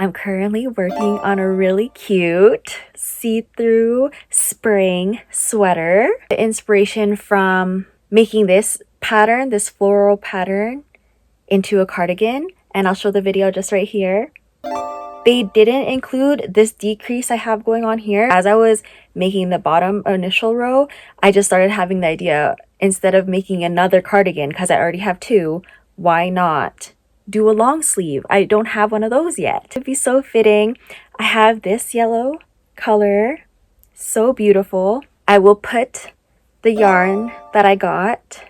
I'm currently working on a really cute see-through spring sweater. The inspiration from making this pattern, this floral pattern, into a cardigan, and I'll show the video just right here. They didn't include this decrease I have going on here. As I was making the bottom initial row, I just started having the idea, instead of making another cardigan, because I already have two, why not do a long sleeve? I don't have one of those yet. It'd be so fitting. I have this yellow color, so beautiful. I will put the yarn that I got,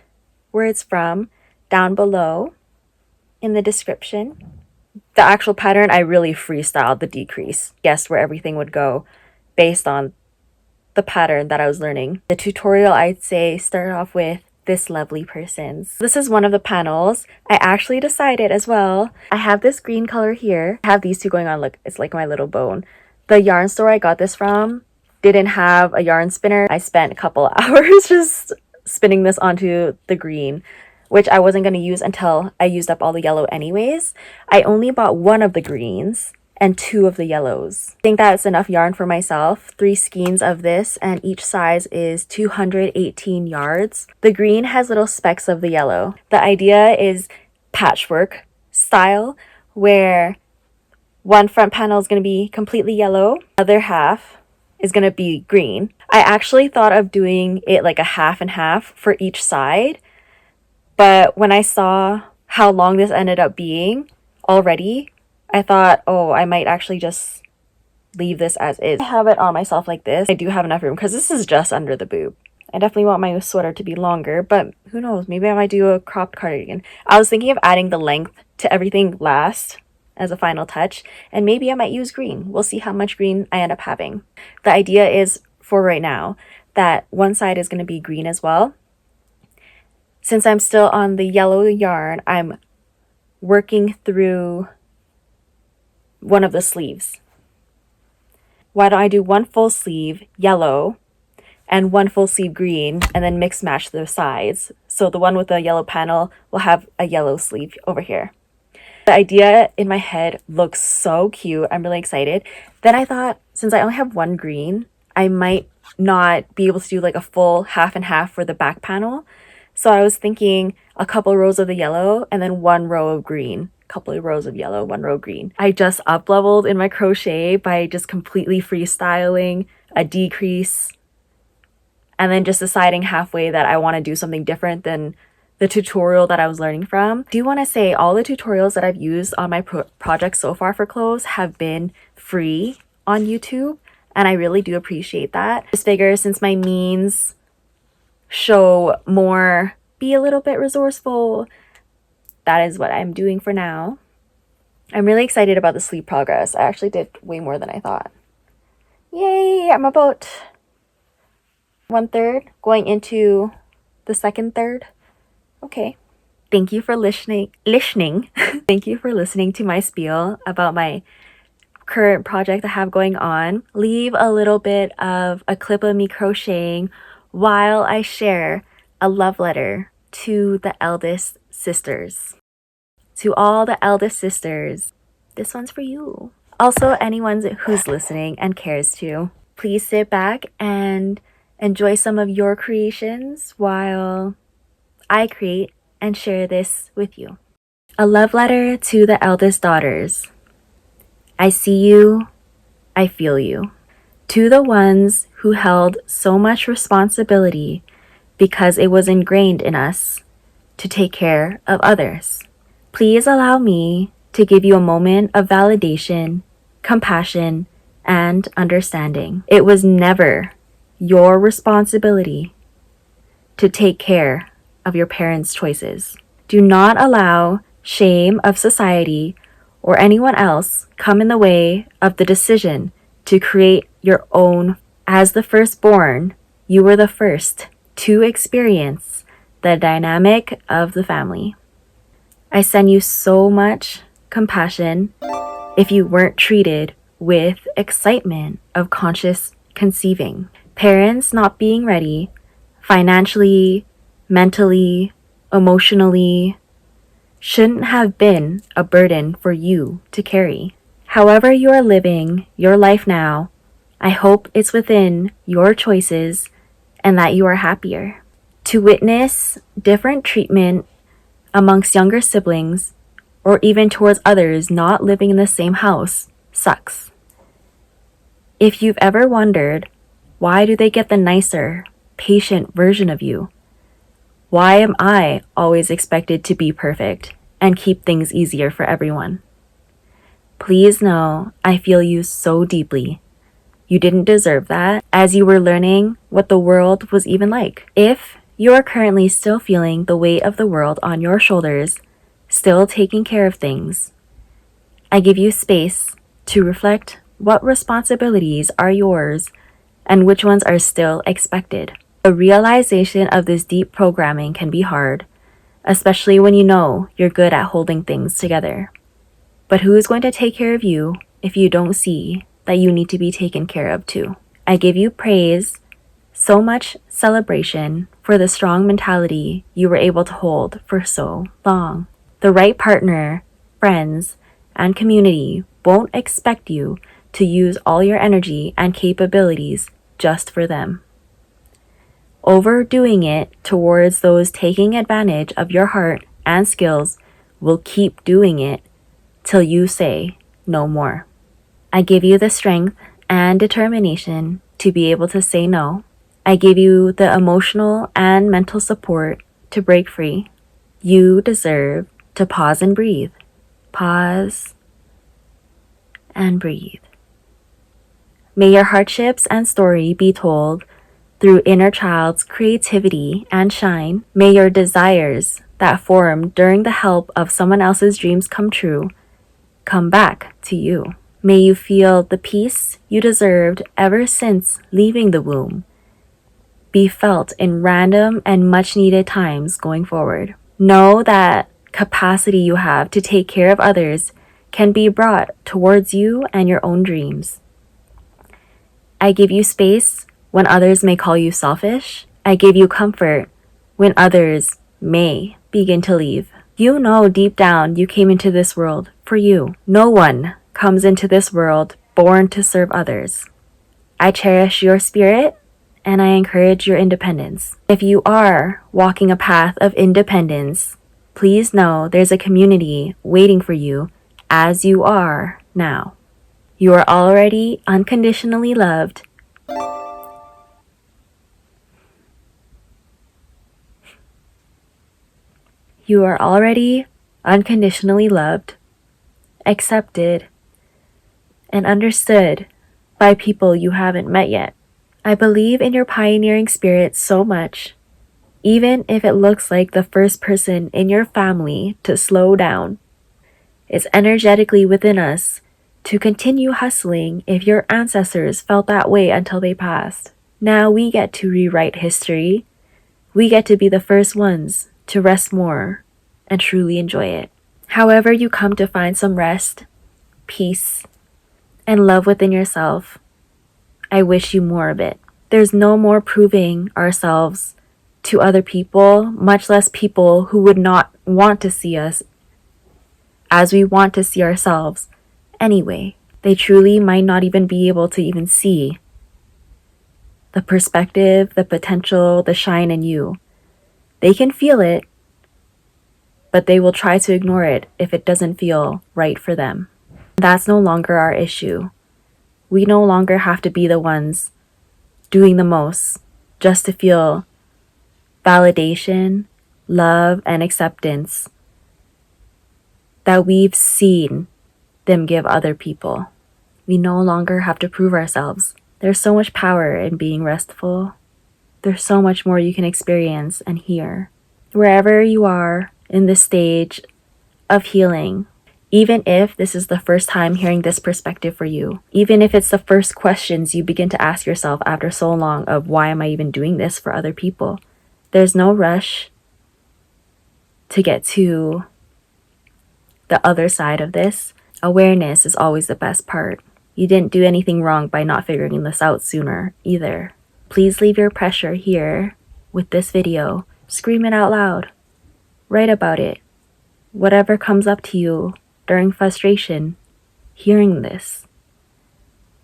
where it's from, down below in the description. The actual pattern, I really freestyled the decrease, guessed where everything would go based on the pattern that I was learning. The tutorial, I'd say, started off with this lovely person's. This is one of the panels. I actually decided as well, I have this green color here. I have these two going on. Look, it's like my little bone. The yarn store I got this from didn't have a yarn spinner. I spent a couple hours just spinning this onto the green, which I wasn't going to use until I used up all the yellow anyways. I only bought one of the greens and two of the yellows. I think that's enough yarn for myself. 3 skeins of this, and each size is 218 yards. The green has little specks of the yellow. The idea is patchwork style, where one front panel is going to be completely yellow, other half is going to be green. I actually thought of doing it like a half and half for each side, but when I saw how long this ended up being already, I thought, oh, I might actually just leave this as is. I have it on myself like this. I do have enough room because this is just under the boob. I definitely want my sweater to be longer, but who knows? Maybe I might do a cropped cardigan. I was thinking of adding the length to everything last as a final touch, and maybe I might use green. We'll see how much green I end up having. The idea is, for right now, that one side is going to be green as well. Since I'm still on the yellow yarn, I'm working through one of the sleeves. Why don't I do one full sleeve yellow and one full sleeve green, and then mix match the sides? So the one with the yellow panel will have a yellow sleeve over here. The idea in my head looks so cute. I'm really excited. Then I thought, since I only have one green, I might not be able to do like a full half and half for the back panel. So I was thinking a couple rows of the yellow and then one row of green. Couple of rows of yellow, one row green. I just up leveled in my crochet by just completely freestyling a decrease and then just deciding halfway that I want to do something different than the tutorial that I was learning from. I do want to say all the tutorials that I've used on my project so far for clothes have been free on YouTube, and I really do appreciate that. I just figure, since my means show more, be a little bit resourceful, that is what I'm doing for now. I'm really excited about the sleeve progress. I actually did way more than I thought. Yay! I'm about 1/3 going into the second third. Okay. Thank you for listening. Thank you for listening to my spiel about my current project I have going on. Leave a little bit of a clip of me crocheting while I share a love letter to the eldest sisters. To all the eldest sisters, this one's for you. Also, anyone who's listening and cares to, please sit back and enjoy some of your creations while I create and share this with you. A love letter to the eldest daughters. I see you, I feel you. To the ones who held so much responsibility because it was ingrained in us to take care of others. Please allow me to give you a moment of validation, compassion, and understanding. It was never your responsibility to take care of your parents' choices. Do not allow shame of society or anyone else come in the way of the decision to create your own. As the firstborn, you were the first to experience the dynamic of the family. I send you so much compassion if you weren't treated with excitement of conscious conceiving. Parents not being ready financially, mentally, emotionally, shouldn't have been a burden for you to carry. However you are living your life now, I hope it's within your choices and that you are happier. To witness different treatment amongst younger siblings or even towards others not living in the same house sucks. If you've ever wondered, why do they get the nicer, patient version of you? Why am I always expected to be perfect and keep things easier for everyone? Please know I feel you so deeply. You didn't deserve that as you were learning what the world was even like. If you are currently still feeling the weight of the world on your shoulders, still taking care of things, I give you space to reflect what responsibilities are yours and which ones are still expected. The realization of this deep programming can be hard, especially when you know you're good at holding things together. But who is going to take care of you if you don't see that you need to be taken care of too? I give you praise, so much celebration for the strong mentality you were able to hold for so long. The right partner, friends, and community won't expect you to use all your energy and capabilities just for them. Overdoing it towards those taking advantage of your heart and skills will keep doing it till you say no more. I give you the strength and determination to be able to say no. I give you the emotional and mental support to break free. You deserve to pause and breathe. Pause and breathe. May your hardships and story be told through inner child's creativity and shine. May your desires that formed during the help of someone else's dreams come true come back to you. May you feel the peace you deserved ever since leaving the womb be felt in random and much needed times going forward. Know that capacity you have to take care of others can be brought towards you and your own dreams. I give you space when others may call you selfish. I give you comfort when others may begin to leave. You know deep down you came into this world for you. No one comes into this world born to serve others. I cherish your spirit and I encourage your independence. If you are walking a path of independence, please know there's a community waiting for you as you are now. You are already unconditionally loved. You are already unconditionally loved, accepted, and understood by people you haven't met yet. I believe in your pioneering spirit so much, even if it looks like the first person in your family to slow down. It's energetically within us to continue hustling if your ancestors felt that way until they passed. Now we get to rewrite history. We get to be the first ones to rest more and truly enjoy it. However you come to find some rest, peace, and love within yourself, I wish you more of it. There's no more proving ourselves to other people, much less people who would not want to see us as we want to see ourselves anyway. They truly might not even be able to even see the perspective, the potential, the shine in you. They can feel it, but they will try to ignore it if it doesn't feel right for them. That's no longer our issue. We no longer have to be the ones doing the most just to feel validation, love, and acceptance that we've seen them give other people. We no longer have to prove ourselves. There's so much power in being restful. There's so much more you can experience and hear. Wherever you are in this stage of healing, even if this is the first time hearing this perspective for you, even if it's the first questions you begin to ask yourself after so long of why am I even doing this for other people, there's no rush to get to the other side of this. Awareness is always the best part. You didn't do anything wrong by not figuring this out sooner either. Please leave your pressure here with this video. Scream it out loud. Write about it. Whatever comes up to you during frustration, hearing this,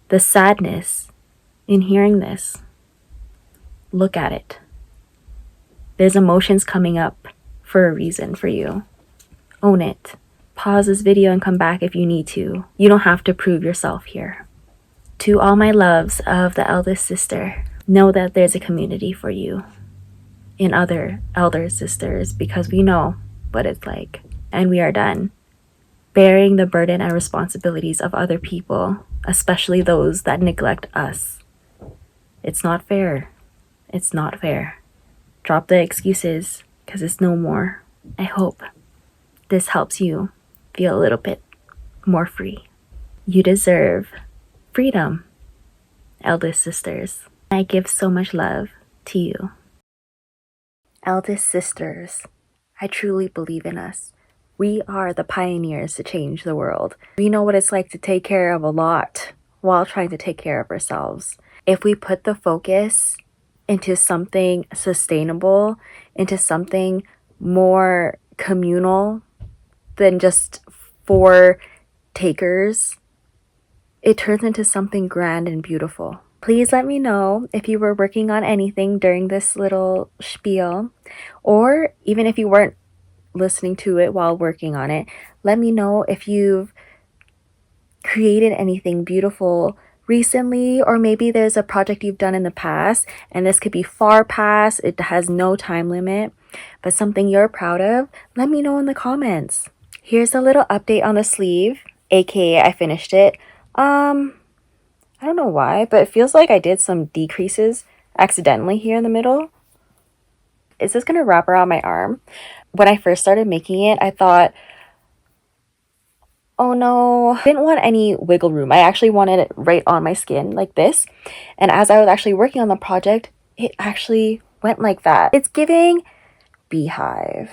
the sadness in hearing this. Look at it. There's emotions coming up for a reason for you. Own it. Pause this video and come back if you need to. You don't have to prove yourself here. To all my loves of the eldest sister, know that there's a community for you in other elder sisters, because we know what it's like. And we are done bearing the burden and responsibilities of other people, especially those that neglect us. It's not fair. It's not fair. Drop the excuses, because it's no more. I hope this helps you feel a little bit more free. You deserve freedom, eldest sisters. I give so much love to you. Eldest sisters, I truly believe in us. We are the pioneers to change the world. We know what it's like to take care of a lot while trying to take care of ourselves. If we put the focus into something sustainable, into something more communal than just for takers, it turns into something grand and beautiful. Please let me know if you were working on anything during this little spiel, or even if you weren't listening to it while working on it. Let me know if you've created anything beautiful recently, or maybe there's a project you've done in the past, and this could be far past, it has no time limit, but something you're proud of. Let me know in the comments. Here's a little update on the sleeve, aka I finished it. I don't know why, but it feels like I did some decreases accidentally here in the middle. Is this gonna wrap around my arm? When I first started making it, I thought, oh no, I didn't want any wiggle room. I actually wanted it right on my skin like this. And as I was actually working on the project, it actually went like that. It's giving beehive.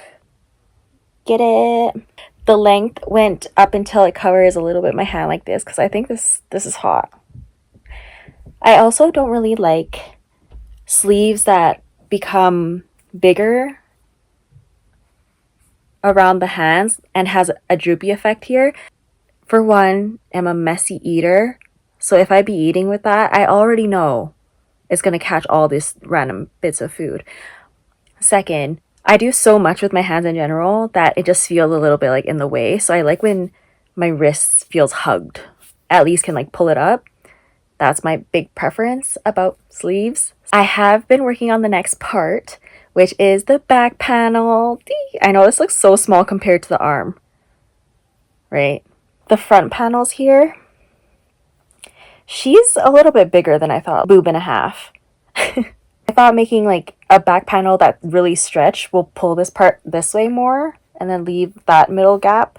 Get it? The length went up until it covers a little bit my hand like this, because I think this is hot. I also don't really like sleeves that become bigger around the hands and has a droopy effect here. For one, I'm a messy eater, so if I be eating with that, I already know it's gonna catch all these random bits of food. Second, I do so much with my hands in general that it just feels a little bit like in the way, so I like when my wrist feels hugged. At least can like pull it up. That's my big preference about sleeves. I have been working on the next part, which is the back panel. I know this looks so small compared to the arm, right? The front panels here, she's a little bit bigger than I thought, boob and a half. I thought making like a back panel that really stretched will pull this part this way more and then leave that middle gap,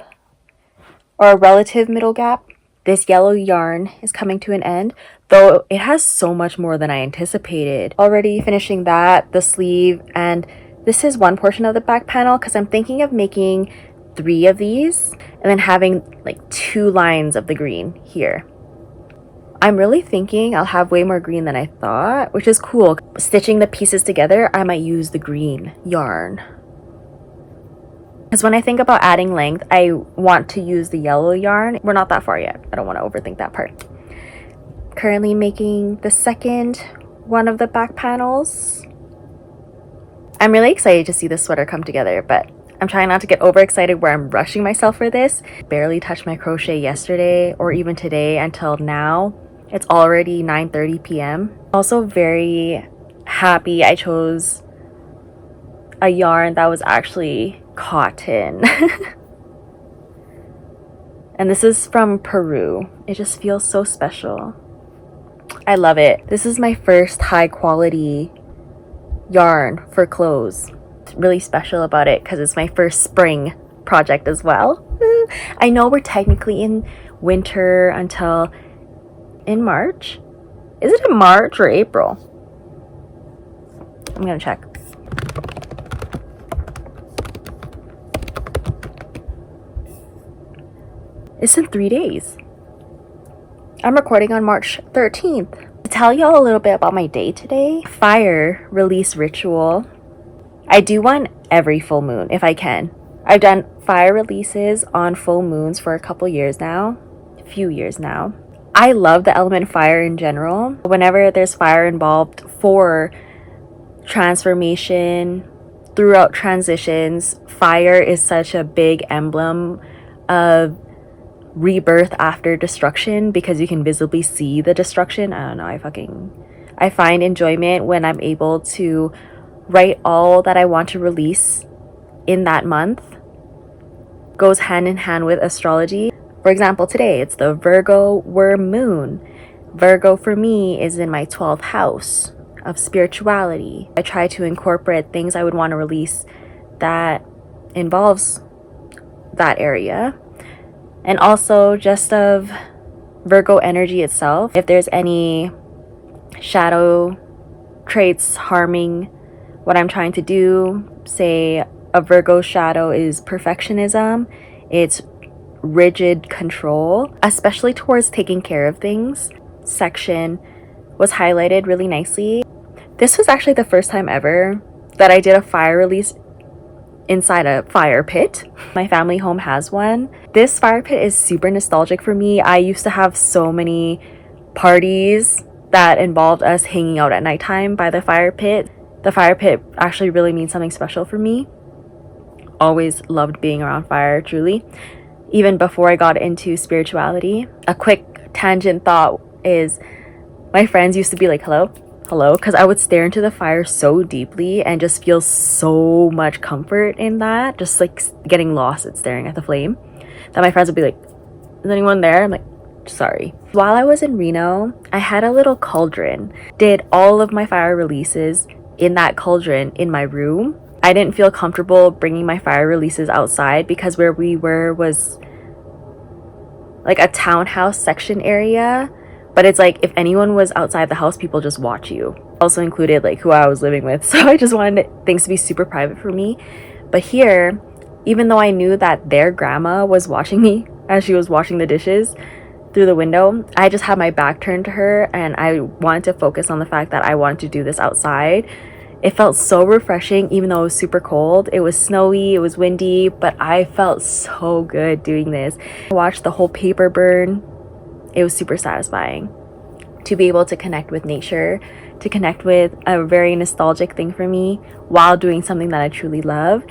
or a relative middle gap. This yellow yarn is coming to an end, though it has so much more than I anticipated. Already finishing that, the sleeve, and this is one portion of the back panel, because I'm thinking of making 3 of these and then having like 2 lines of the green here. I'm really thinking I'll have way more green than I thought, which is cool. Stitching the pieces together, I might use the green yarn. Because when I think about adding length, I want to use the yellow yarn. We're not that far yet. I don't want to overthink that part. Currently making the second one of the back panels. I'm really excited to see this sweater come together, but I'm trying not to get overexcited where I'm rushing myself for this. Barely touched my crochet yesterday or even today until now. It's already 9:30 p.m. Also very happy I chose a yarn that was actually cotton. And this is from Peru. It just feels so special. I love it. This is my first high quality yarn for clothes. It's really special about it because it's my first spring project as well. I know we're technically in winter until in March. Is it in March or April? I'm gonna check. It's in 3 days. I'm recording on March 13th. To tell y'all a little bit about my day today, fire release ritual. I do one every full moon if I can. I've done fire releases on full moons for a couple years now. few years now. I love the element fire in general. Whenever there's fire involved for transformation, throughout transitions, fire is such a big emblem of rebirth after destruction because you can visibly see the destruction. I don't know, I find enjoyment when I'm able to write all that I want to release in that month. Goes hand in hand with astrology. For example, today it's the Virgo worm moon. Virgo for me is in my 12th house of spirituality. I try to incorporate things I would want to release that involves that area. And also just of Virgo energy itself. If there's any shadow traits harming what I'm trying to do, say a Virgo shadow is perfectionism, it's rigid control, especially towards taking care of things. Section was highlighted really nicely. This was actually the first time ever that I did a fire release inside a fire pit. My family home has one. This fire pit is super nostalgic for me. I used to have so many parties that involved us hanging out at nighttime by the fire pit. The fire pit actually really means something special for me. Always loved being around fire, truly. Even before I got into spirituality. A quick tangent thought is my friends used to be like, hello, because I would stare into the fire so deeply and just feel so much comfort in that, just like getting lost at staring at the flame, that my friends would be like, is anyone there? I'm like, sorry. While I was in Reno, I had a little cauldron. Did all of my fire releases in that cauldron in my room. I didn't feel comfortable bringing my fire releases outside because where we were was like a townhouse section area. But it's like if anyone was outside the house, people just watch you. Also included like who I was living with. So I just wanted things to be super private for me. But here, even though I knew that their grandma was watching me as she was washing the dishes through the window, I just had my back turned to her and I wanted to focus on the fact that I wanted to do this outside. It felt so refreshing even though it was super cold. It was snowy, it was windy, but I felt so good doing this. I watched the whole paper burn. It was super satisfying to be able to connect with nature, to connect with a very nostalgic thing for me while doing something that I truly love.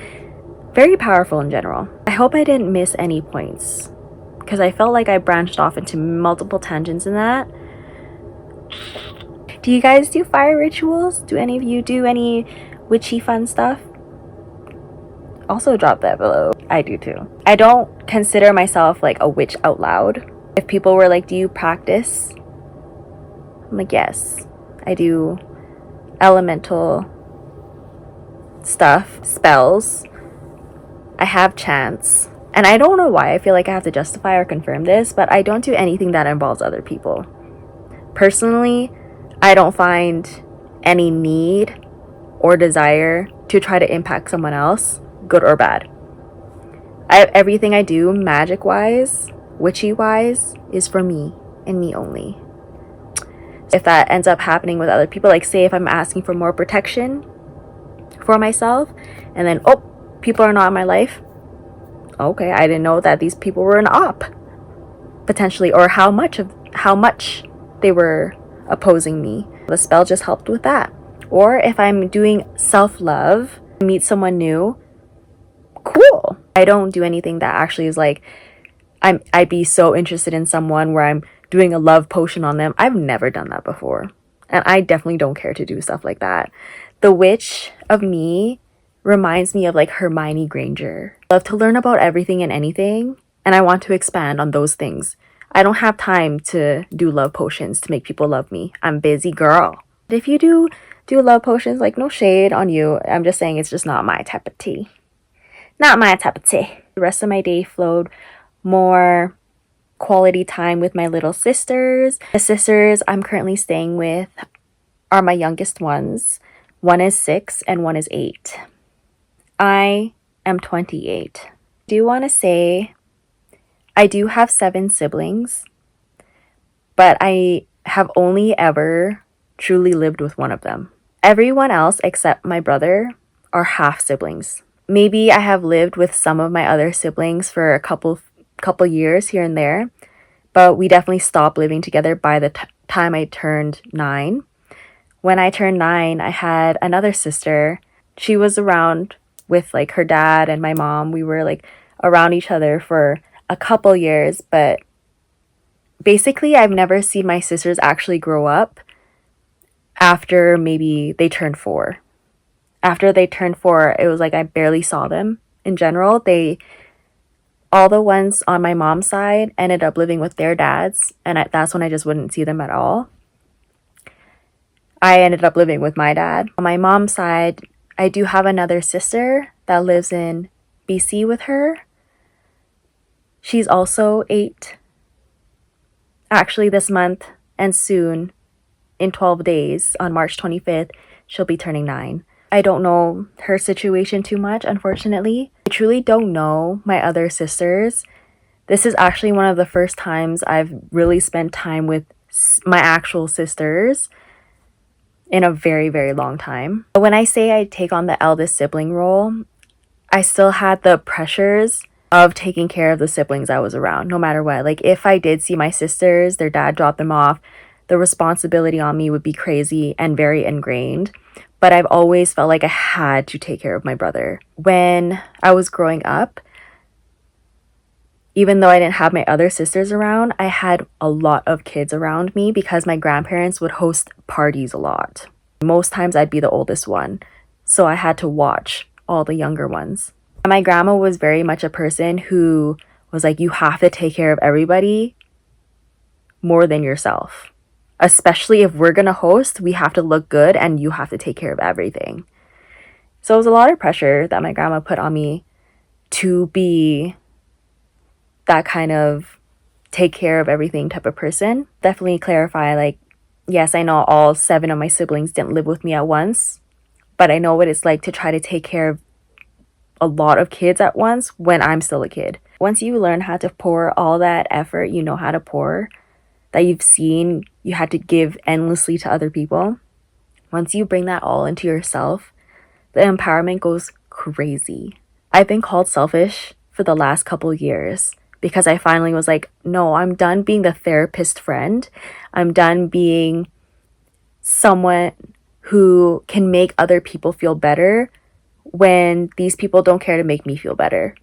Very powerful in general. I hope I didn't miss any points because I felt like I branched off into multiple tangents in that. Do you guys do fire rituals? Do any of you do any witchy fun stuff? Also drop that below. I do too. I don't consider myself like a witch out loud. If people were like, do you practice? I'm like, yes, I do elemental stuff, spells. I have chants. And I don't know why I feel like I have to justify or confirm this, but I don't do anything that involves other people. Personally, I don't find any need or desire to try to impact someone else, good or bad. Everything I do magic-wise, witchy-wise, is for me and me only. If that ends up happening with other people, like say if I'm asking for more protection for myself and then, oh, people are not in my life. Okay, I didn't know that these people were an op, potentially, or how much they were opposing me. The spell just helped with that. Or if I'm doing self-love, meet someone new, cool. I don't do anything that actually is like, I'd be so interested in someone where I'm doing a love potion on them. I've never done that before. And I definitely don't care to do stuff like that. The witch of me reminds me of like Hermione Granger. I love to learn about everything and anything, and I want to expand on those things. I don't have time to do love potions to make people love me. I'm busy, girl. If you do love potions, like no shade on you. I'm just saying it's just not my type of tea. Not my type of tea. The rest of my day flowed more quality time with my little sisters. The sisters I'm currently staying with are my youngest ones. One is 6 and one is 8. I am 28. I do want to say I do have 7 siblings, but I have only ever truly lived with one of them. Everyone else except my brother are half siblings. Maybe I have lived with some of my other siblings for a couple years here and there, but we definitely stopped living together by the time I turned 9. When I turned 9, I had another sister. She was around with like her dad and my mom. We were like around each other for a couple years, but basically I've never seen my sisters actually grow up after maybe they turned 4. After they turned 4, it was like I barely saw them in general. All the ones on my mom's side ended up living with their dads, and that's when I just wouldn't see them at all. I ended up living with my dad. On my mom's side, I do have another sister that lives in BC with her. She's also 8. Actually, this month and soon, in 12 days, on March 25th, she'll be turning 9. I don't know her situation too much, unfortunately. I truly don't know my other sisters. This is actually one of the first times I've really spent time with my actual sisters in a very, very long time. When I say I take on the eldest sibling role, I still had the pressures of taking care of the siblings I was around, no matter what. Like, if I did see my sisters, their dad dropped them off, the responsibility on me would be crazy and very ingrained. But I've always felt like I had to take care of my brother. When I was growing up, even though I didn't have my other sisters around, I had a lot of kids around me because my grandparents would host parties a lot. Most times I'd be the oldest one, so I had to watch all the younger ones. My grandma was very much a person who was like, you have to take care of everybody more than yourself. Especially if we're gonna host, we have to look good and you have to take care of everything. So it was a lot of pressure that my grandma put on me to be that kind of take care of everything type of person. Definitely clarify, like, yes, I know all 7 of my siblings didn't live with me at once, but I know what it's like to try to take care of a lot of kids at once when I'm still a kid. Once you learn how to pour all that effort you know how to pour, that you've seen you had to give endlessly to other people, once you bring that all into yourself, the empowerment goes crazy. I've been called selfish for the last couple years because I finally was like, no, I'm done being the therapist friend. I'm done being someone who can make other people feel better when these people don't care to make me feel better.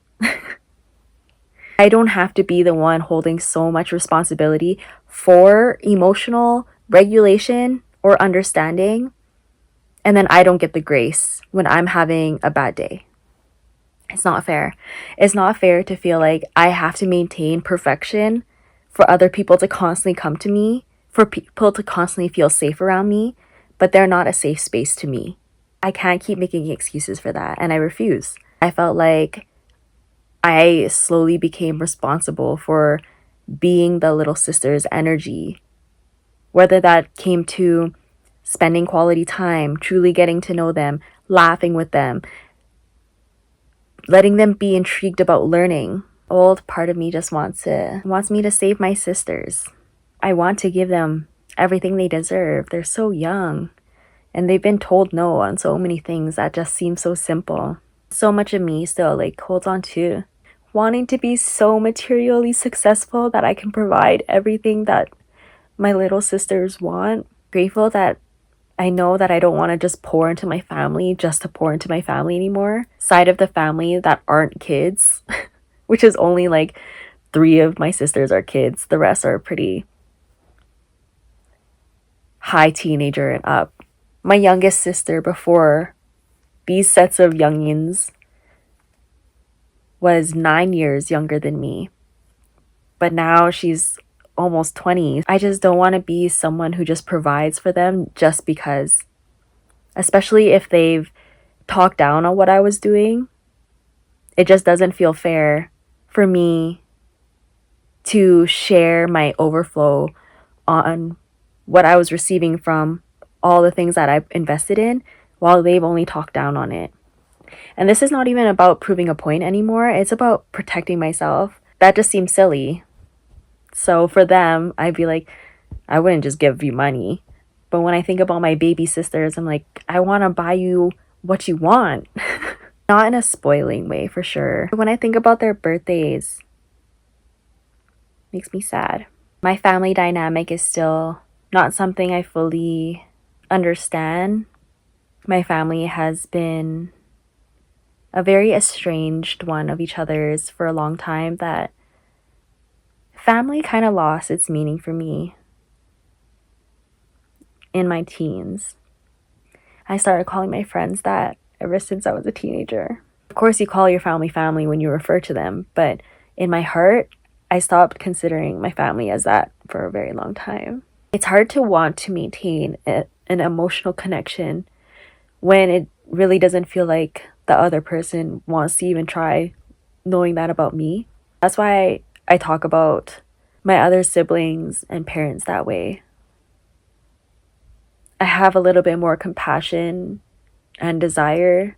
I don't have to be the one holding so much responsibility for emotional regulation or understanding, and then I don't get the grace when I'm having a bad day. It's not fair. It's not fair to feel like I have to maintain perfection for other people to constantly come to me, for people to constantly feel safe around me, but they're not a safe space to me. I can't keep making excuses for that, and I refuse. I felt like I slowly became responsible for being the little sister's energy, whether that came to spending quality time, truly getting to know them, laughing with them, letting them be intrigued about learning. Old part of me just wants me to save my sisters. I want to give them everything they deserve. They're so young, and they've been told no on so many things that just seem so simple. So much of me still like holds on to wanting to be so materially successful that I can provide everything that my little sisters want. Grateful that I know that I don't want to just pour into my family just to pour into my family anymore. Side of the family that aren't kids, which is only like 3 of my sisters are kids. The rest are pretty high teenager and up. My youngest sister before these sets of youngins was 9 years younger than me, but now she's almost 20. I just don't want to be someone who just provides for them just because, especially if they've talked down on what I was doing. It just doesn't feel fair for me to share my overflow on what I was receiving from all the things that I've invested in while they've only talked down on it. And this is not even about proving a point anymore. It's about protecting myself. That just seems silly. So for them, I'd be like, I wouldn't just give you money. But when I think about my baby sisters, I'm like, I want to buy you what you want. Not in a spoiling way, for sure. When I think about their birthdays, it makes me sad. My family dynamic is still not something I fully understand. My family has been a very estranged one of each other's for a long time, that family kind of lost its meaning for me in my teens. I started calling my friends that ever since I was a teenager. Of course, you call your family family when you refer to them, but in my heart, I stopped considering my family as that for a very long time. It's hard to want to maintain an emotional connection when it really doesn't feel like the other person wants to even try knowing that about me. That's why I talk about my other siblings and parents that way. I have a little bit more compassion and desire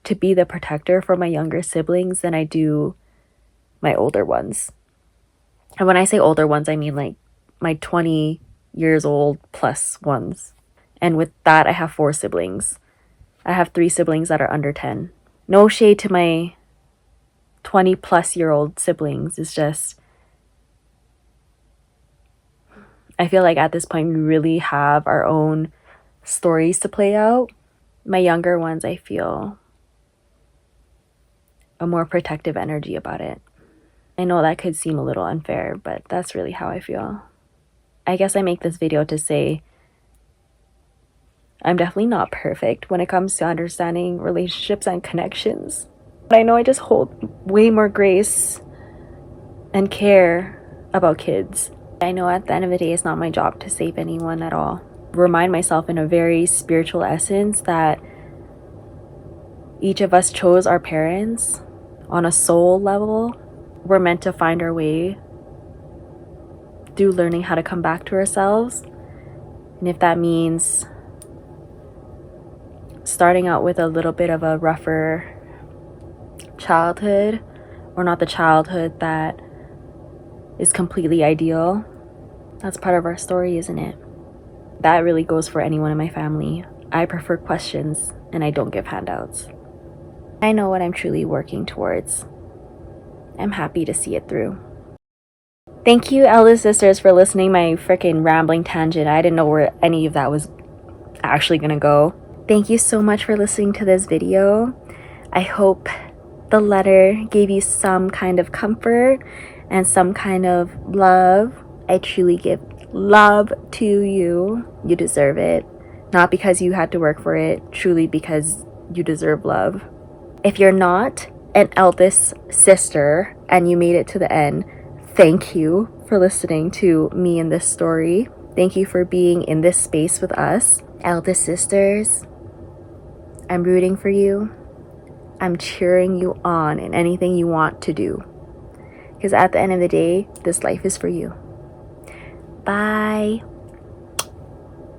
to be the protector for my younger siblings than I do my older ones. And when I say older ones, I mean like my 20 years old plus ones. And with that, I have 4 siblings. I have 3 siblings that are under 10. No shade to my 20 plus year old siblings. It's just, I feel like at this point we really have our own stories to play out. My younger ones, I feel a more protective energy about it. I know that could seem a little unfair, but that's really how I feel. I guess I make this video to say I'm definitely not perfect when it comes to understanding relationships and connections. But I know I just hold way more grace and care about kids. I know at the end of the day, it's not my job to save anyone at all. Remind myself in a very spiritual essence that each of us chose our parents on a soul level. We're meant to find our way through learning how to come back to ourselves. And if that means starting out with a little bit of a rougher childhood, or not the childhood that is completely ideal, that's part of our story, isn't it? That really goes for anyone in my family. I prefer questions and I don't give handouts. I know what I'm truly working towards. I'm happy to see it through. Thank you, eldest sisters, for listening my freaking rambling tangent. I didn't know where any of that was actually gonna go. Thank you so much for listening to this video. I hope the letter gave you some kind of comfort and some kind of love. I truly give love to you. You deserve it. Not because you had to work for it, truly because you deserve love. If you're not an eldest sister and you made it to the end, thank you for listening to me in this story. Thank you for being in this space with us. Eldest sisters, I'm rooting for you. I'm cheering you on in anything you want to do. Because at the end of the day, this life is for you. Bye.